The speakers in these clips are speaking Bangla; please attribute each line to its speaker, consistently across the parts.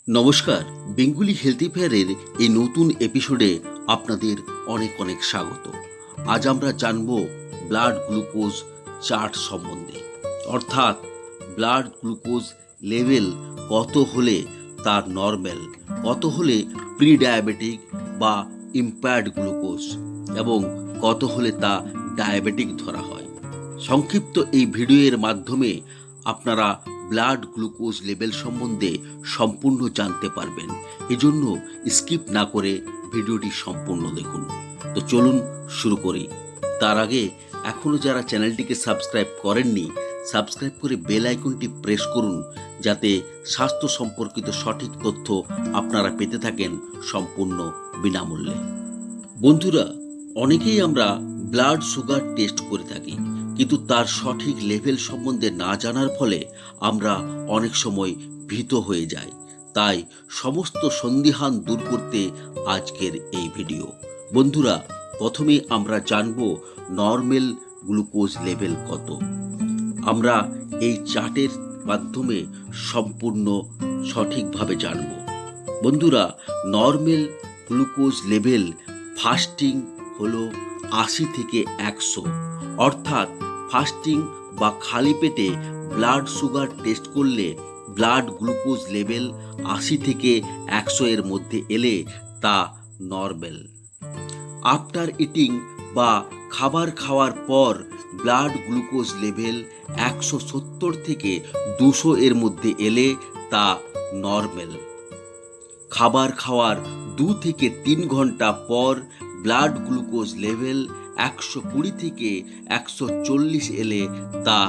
Speaker 1: নমস্কার, বেঙ্গলি হেলথি ফেয়ারের এই নতুন এপিসোডে আপনাদের অনেক অনেক স্বাগত। আজ আমরা জানব ব্লাড গ্লুকোজ চার্ট সম্বন্ধে, অর্থাৎ ব্লাড গ্লুকোজ লেভেল কত হলে তার নর্মাল, কত হলে প্রি ডায়াবেটিক বা ইম্পেয়ার্ড গ্লুকোজ এবং কত হলে তা ডায়াবেটিক ধরা হয়। সংক্ষিপ্ত এই ভিডিওর মাধ্যমে আপনারা ব্লাড গ্লুকোজ লেভেল সম্বন্ধে সম্পূর্ণ জানতে পারবেন। এজন্য স্কিপ না করে ভিডিওটি সম্পূর্ণ দেখুন। তো চলুন শুরু করি। তার আগে এখনও যারা চ্যানেলটিকে সাবস্ক্রাইব করেননি, সাবস্ক্রাইব করে বেল আইকনটি প্রেস করুন, যাতে স্বাস্থ্য সম্পর্কিত সঠিক তথ্য আপনারা পেতে থাকেন সম্পূর্ণ বিনামূল্যে। বন্ধুরা, অনেকেই আমরা ব্লাড সুগার টেস্ট করে থাকি, কিন্তু তার সঠিক লেভেল সম্বন্ধে না জানার ফলে আমরা অনেক সময় ভীত হয়ে যাই। তাই সমস্ত সন্দিহান দূর করতে আজকের এই ভিডিও। বন্ধুরা, প্রথমে আমরা জানব নর্মাল গ্লুকোজ লেভেল কত। আমরা এই চার্টের মাধ্যমে সম্পূর্ণ সঠিকভাবে জানব। বন্ধুরা, নর্মাল গ্লুকোজ লেভেল ফাস্টিং হলো 80 থেকে 100, অর্থাৎ ফাস্টিং বা খালি পেটে ব্লাড সুগার টেস্ট করলে ব্লাড গ্লুকোজ লেভেল 80 থেকে 100 এর মধ্যে এলে তা নর্মাল। আফটার ইটিং বা খাবার খাওয়ার পর ব্লাড গ্লুকোজ লেভেল 170 থেকে 200 এর মধ্যে এলে তা নর্মাল। খাবার খাওয়ার 2 থেকে 3 ঘন্টা পর ব্লাড গ্লুকোজ লেভেল 120 থেকে 140 এলে তা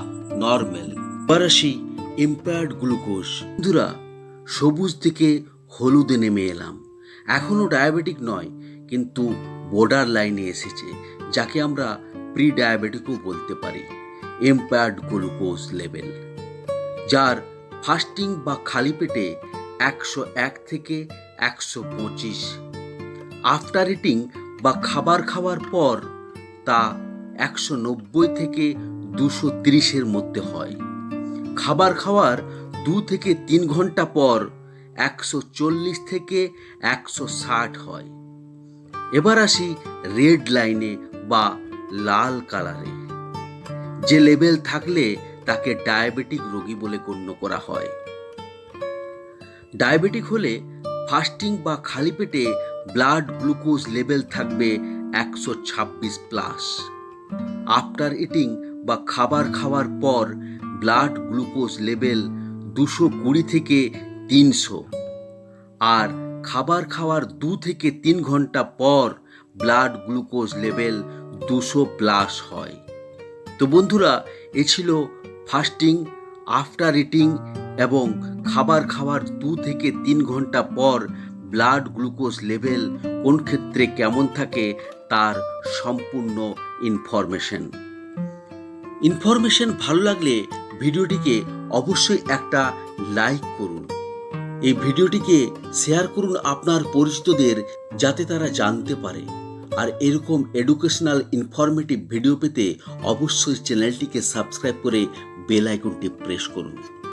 Speaker 1: নর্মাল। এবার আসি ইম্পেয়ার্ড গ্লুকোজ। বন্ধুরা, সবুজ থেকে হলুদে নেমে এলাম। এখনও ডায়াবেটিক নয়, কিন্তু বর্ডার লাইনে এসেছে, যাকে আমরা প্রি ডায়াবেটিকও বলতে পারি। ইম্পেয়ার্ড গ্লুকোজ লেভেল, যার ফাস্টিং বা খালি পেটে 101 থেকে 125, আফটার ইটিং বা খাবার খাওয়ার পর তা 190 থেকে 230 এর মধ্যে হয়। খাবার খাওয়ার 2 থেকে 3 ঘন্টা পর 140 থেকে 160 হয়। এবার আসি রেড লাইনে বা লাল কালারে। যে লেভেল থাকলে তাকে ডায়াবেটিক রোগী বলে গণ্য করা হয়। ডায়াবেটিক হলে ফাস্টিং বা খালি পেটে ব্লাড গ্লুকোজ লেভেল থাকবে 126 প্লাস। আফটার ইটিং বা খাবার খাওয়ার পর ব্লাড গ্লুকোজ লেভেল 220 থেকে 300, আর খাবার খাওয়ার 2 থেকে 3 ঘন্টা পর ব্লাড গ্লুকোজ লেভেল 200 প্লাস হয়। তো বন্ধুরা, এ ছিল ফাস্টিং, আফটার ইটিং এবং খাবার খাওয়ার 2 থেকে 3 ঘন্টা পর ব্লাড গ্লুকোজ লেভেল কোন ক্ষেত্রে কেমন থাকে তার সম্পূর্ণ ইনফরমেশন ভালো লাগলে ভিডিওটিকে অবশ্যই একটা লাইক করুন। এই ভিডিওটিকে শেয়ার করুন আপনার পরিচিতদের, যাতে তারা জানতে পারে। আর এরকম এডুকেশনাল ইনফরমেটিভ ভিডিও পেতে অবশ্যই চ্যানেলটিকে সাবস্ক্রাইব করে বেল আইকনটি প্রেস করুন।